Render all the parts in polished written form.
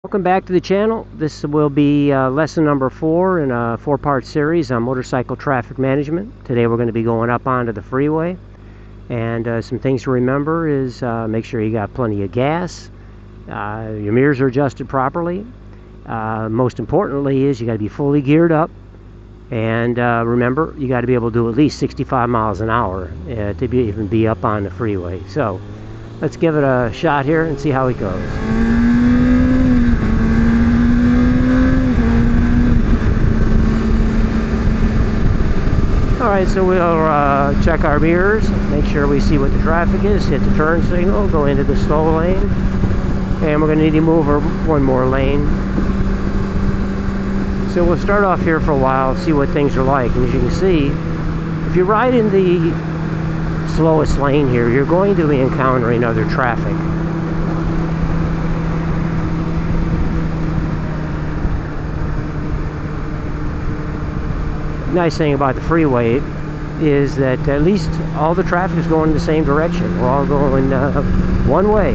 Welcome back to the channel. This will be lesson number 4 in a 4-part series on motorcycle traffic management. Today we're going to be going up onto the freeway, and some things to remember is make sure you got plenty of gas, your mirrors are adjusted properly. Most importantly is you got to be fully geared up, and remember you got to be able to do at least 65 miles an hour to even be up on the freeway. So let's give it a shot here and see how it goes. Alright, so we'll check our mirrors, make sure we see what the traffic is, hit the turn signal, go into the slow lane, and we're going to need to move one more lane. So we'll start off here for a while, see what things are like. And as you can see, if you ride in the slowest lane here, you're going to be encountering other traffic. Nice thing about the freeway is that at least all the traffic is going in the same direction. We're all going one way.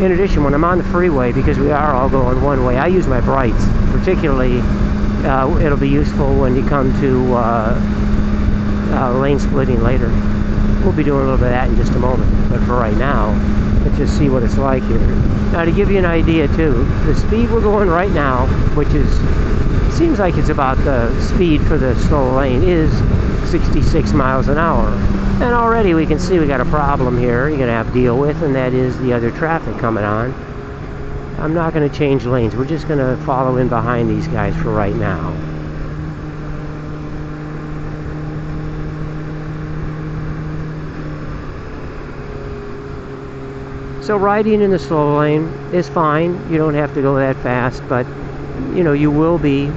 In addition, when I'm on the freeway, because we are all going one way, I use my brights. Particularly, it'll be useful when you come to lane splitting later. We'll be doing a little bit of that in just a moment, but for right now, let's just see what it's like here. Now, to give you an idea too, the speed we're going right now, which seems like it's about the speed for the slow lane, is 66 miles an hour. And already we can see we got a problem here you're going to have to deal with, and that is the other traffic coming on. I'm not going to change lanes. We're just going to follow in behind these guys for right now. So riding in the slow lane is fine. You don't have to go that fast, but you know, you will be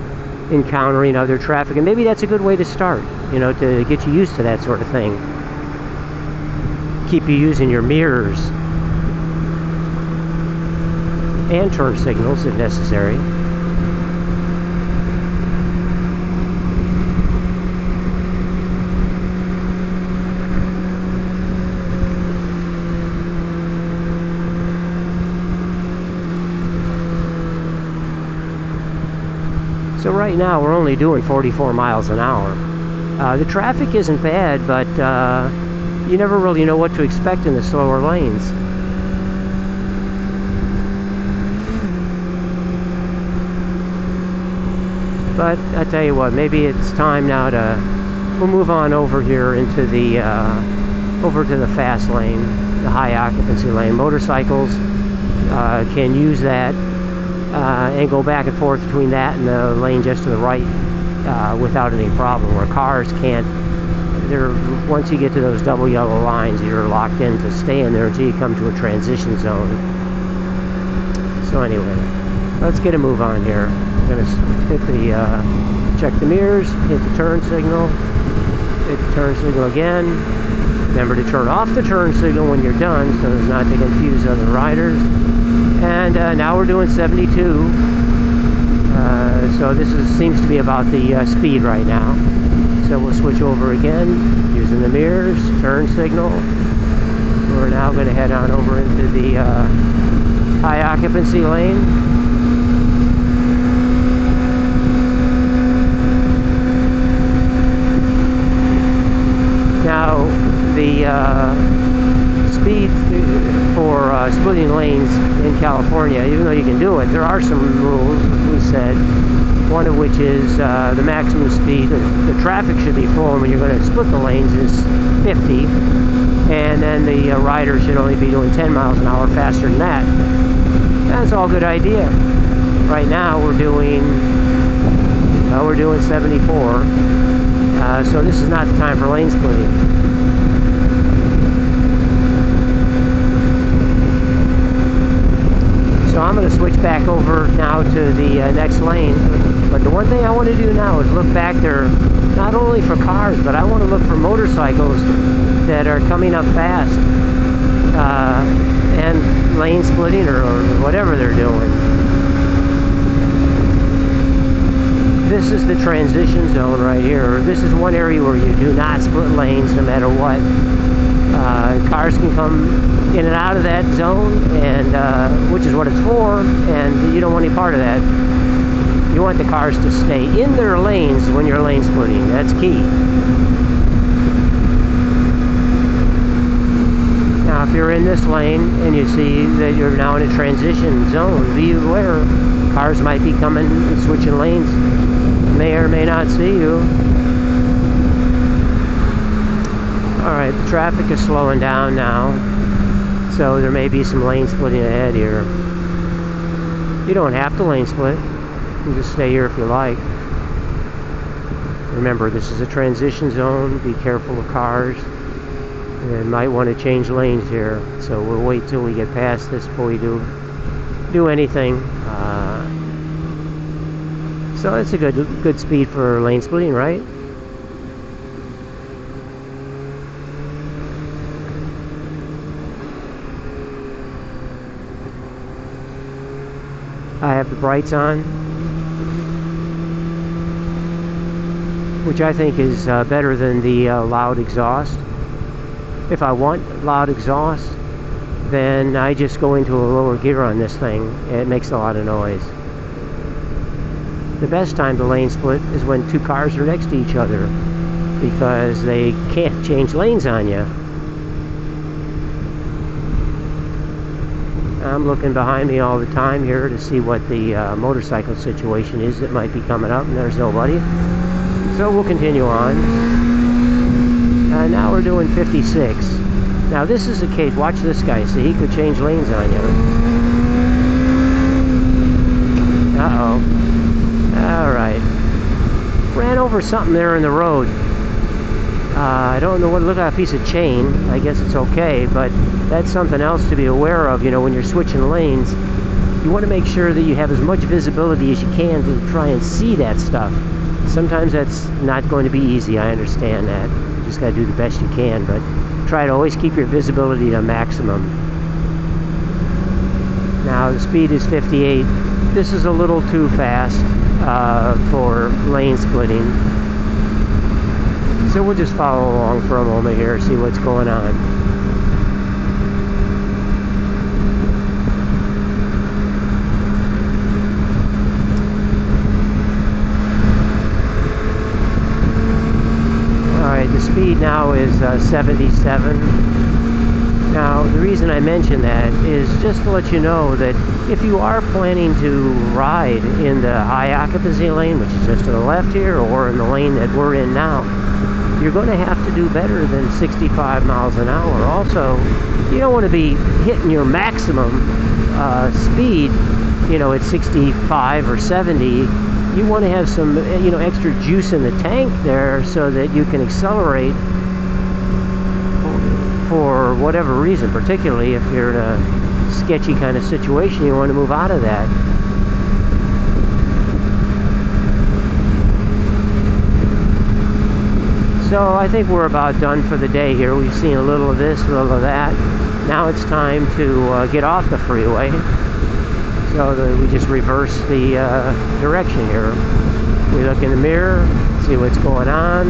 encountering other traffic, and maybe that's a good way to start, you know, to get you used to that sort of thing. Keep you using your mirrors and turn signals if necessary. So right now we're only doing 44 miles an hour. The traffic isn't bad, but you never really know what to expect in the slower lanes. But I tell you what, maybe it's time now we'll move on over here into the over to the fast lane, the high occupancy lane. Motorcycles can use that and go back and forth between that and the lane just to the right without any problem, where cars can't. Once you get to those double yellow lines, you're locked in to stay in there until you come to a transition zone. So anyway, let's get a move on here. I'm going to hit check the mirrors, hit the turn signal, hit the turn signal again. Remember to turn off the turn signal when you're done so as not to confuse other riders. And now we're doing 72. So this seems to be about the speed right now. So we'll switch over again using the mirrors, turn signal. We're now going to head on over into the high occupancy lane. Now the speed for splitting lanes in California, even though you can do it, there are some rules, we said, one of which is the maximum speed. The traffic should be full, and when you're going to split the lanes is 50, and then the rider should only be doing 10 miles an hour faster than that. That's all a good idea. Right now we're doing 74, so this is not the time for lane splitting. So I'm going to switch back over now to the next lane. But the one thing I want to do now is look back there, not only for cars, but I want to look for motorcycles that are coming up fast and lane splitting or whatever they're doing. This is the transition zone right here. This is one area where you do not split lanes no matter what. Cars can come in and out of that zone, and which is what it's for, and you don't want any part of that. You want the cars to stay in their lanes when you're lane splitting. That's key. Now, if you're in this lane and you see that you're now in a transition zone, be aware. Cars might be coming and switching lanes. May or may not see you. Alright, the traffic is slowing down now, so there may be some lane splitting ahead here. You don't have to lane split. You can just stay here if you like. Remember, this is a transition zone. Be careful of cars. You might want to change lanes here, so we'll wait till we get past this before we do anything. So it's a good speed for lane splitting, right? I have the brights on, which I think is better than the loud exhaust. If I want loud exhaust, then I just go into a lower gear on this thing. It makes a lot of noise. The best time to lane split is when two cars are next to each other, because they can't change lanes on you. I'm looking behind me all the time here to see what the motorcycle situation is that might be coming up, and there's nobody. So we'll continue on. Now we're doing 56. Now this is the case. Watch this guy. See, he could change lanes on you. Uh-oh. Alright. Ran over something there in the road. I don't know what, look at a piece of chain. I guess it's okay, but that's something else to be aware of. You know, when you're switching lanes, you want to make sure that you have as much visibility as you can to try and see that stuff. Sometimes that's not going to be easy. I understand that. You just got to do the best you can, but try to always keep your visibility to maximum. Now the speed is 58. This is a little too fast for lane splitting. So we'll just follow along for a moment here, see what's going on. Alright, the speed now is 77. Now, the reason I mention that is just to let you know that if you are planning to ride in the high occupancy lane, which is just to the left here, or in the lane that we're in now, you're going to have to do better than 65 miles an hour. Also, you don't want to be hitting your maximum speed, you know, at 65 or 70. You want to have some, you know, extra juice in the tank there so that you can accelerate for whatever reason, particularly if you're in a sketchy kind of situation, you want to move out of that. So I think we're about done for the day here. We've seen a little of this, a little of that. Now it's time to get off the freeway. So we just reverse the direction here. We look in the mirror, see what's going on,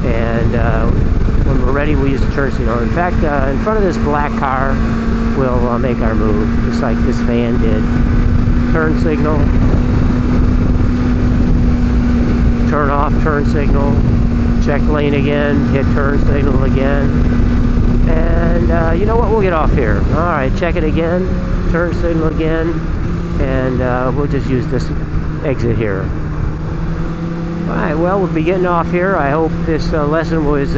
and when we're ready, we'll use the turn signal. In fact, in front of this black car, we'll make our move, just like this van did. Turn signal. Turn off, turn signal. Check lane again, hit turn signal again. And you know what, we'll get off here. Alright, check it again, turn signal again, and we'll just use this exit here. Alright, well, we'll be getting off here. I hope this lesson was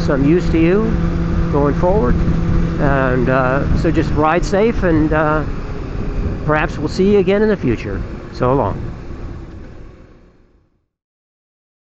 some use to you going forward. And so just ride safe, and perhaps we'll see you again in the future. So long.